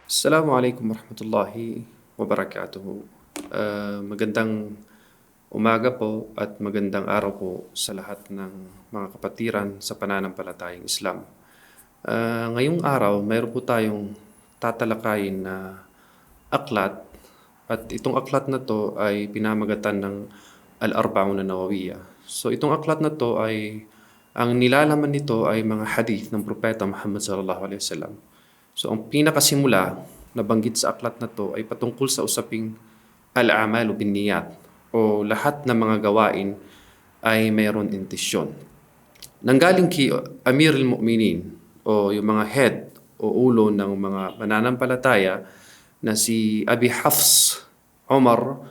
Assalamualaikum warahmatullahi wabarakatuh. Magandang umaga po at magandang araw po sa lahat ng mga kapatiran sa pananampalatayang Islam. Ngayong araw, mayroon po tayong tatalakayin na aklat at itong aklat na to ay pinamagatan ng Al-Arba'un Nawawiyya. So itong aklat na to ay ang nilalaman nito ay mga hadith ng Propeta Muhammad sallallahu alaihi wasallam. So ang pinakasimula na banggit sa aklat na to ay patungkol sa usaping al-a'malu binniyat o lahat ng mga gawain ay mayroon intensyon. Nanggaling kay Amir al-Mu'minin o yung mga head o ulo ng mga mananampalataya na si Abi Hafs Umar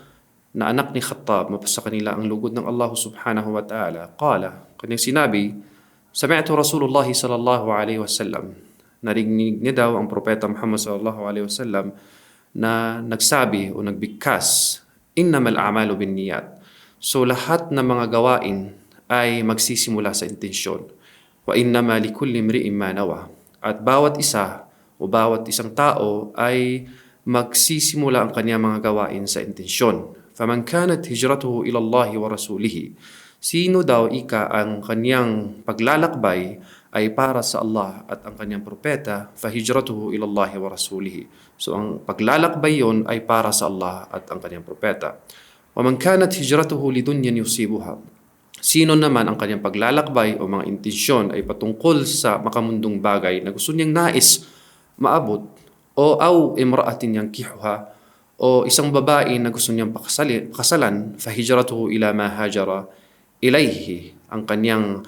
na anak ni Khattab, mapasa kanila ang lugod ng Allah subhanahu wa ta'ala. Kanyang sinabi, Sami'tu Rasulullah sallallahu alaihi wasallam, narinig niya daw ang Propeta Muhammad sallallahu alaihi wasallam na nagsabi o nagbigkas, innamal a'malu binniyat. So lahat ng mga gawain ay magsisimula sa intensyon. Wa innama likulli imri'in ma nawa. At bawat isa o bawat isang tao ay magsisimula ang kanyang mga gawain sa intensyon. Faman kanat hijratuhu ila Allah wa rasulihi. Sino daw ang kanyang paglalakbay ay para sa Allah at ang kanyang propeta, fahijratuhu ila Allah wa rasulihi. So ang paglalakbay yon ay para sa Allah at ang kanyang propeta. Wa man kanat hijratuhu lidunyan yusibuha. Sino naman ang kanyang paglalakbay o mga intensyon ay patungkol sa makamundong bagay na gusto niyang nais maabot, o aw imra'atin yankihuha, o isang babae na gusto niyang pakasalan, fahijratuhu ila ma hajara ilayhi. Ang kanyang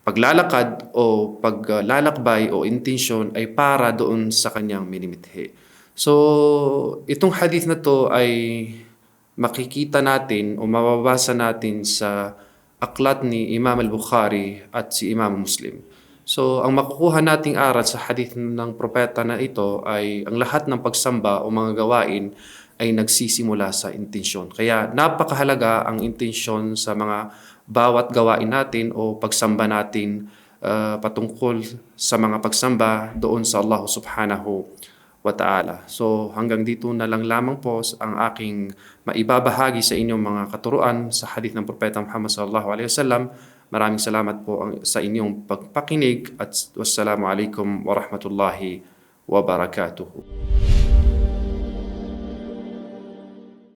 paglalakad o paglalakbay o intensyon ay para doon sa kanyang minimithi. So, itong hadith na to ay makikita natin o mababasa natin sa aklat ni Imam al-Bukhari at si Imam Muslim. So, ang makukuha nating aral sa hadith ng propeta na ito ay ang lahat ng pagsamba o mga gawain ay nagsisimula sa intensyon. Kaya napakahalaga ang intensyon sa mga bawat gawain natin o pagsamba natin patungkol sa mga pagsamba doon sa Allah subhanahu wa ta'ala. So hanggang dito na lang lamang po ang aking maibabahagi sa inyong mga katuruan sa hadith ng Propeta Muhammad sallallahu alaihi wasallam. Maraming salamat po sa inyong pagpakinig at wassalamu alaikum warahmatullahi wabarakatuh.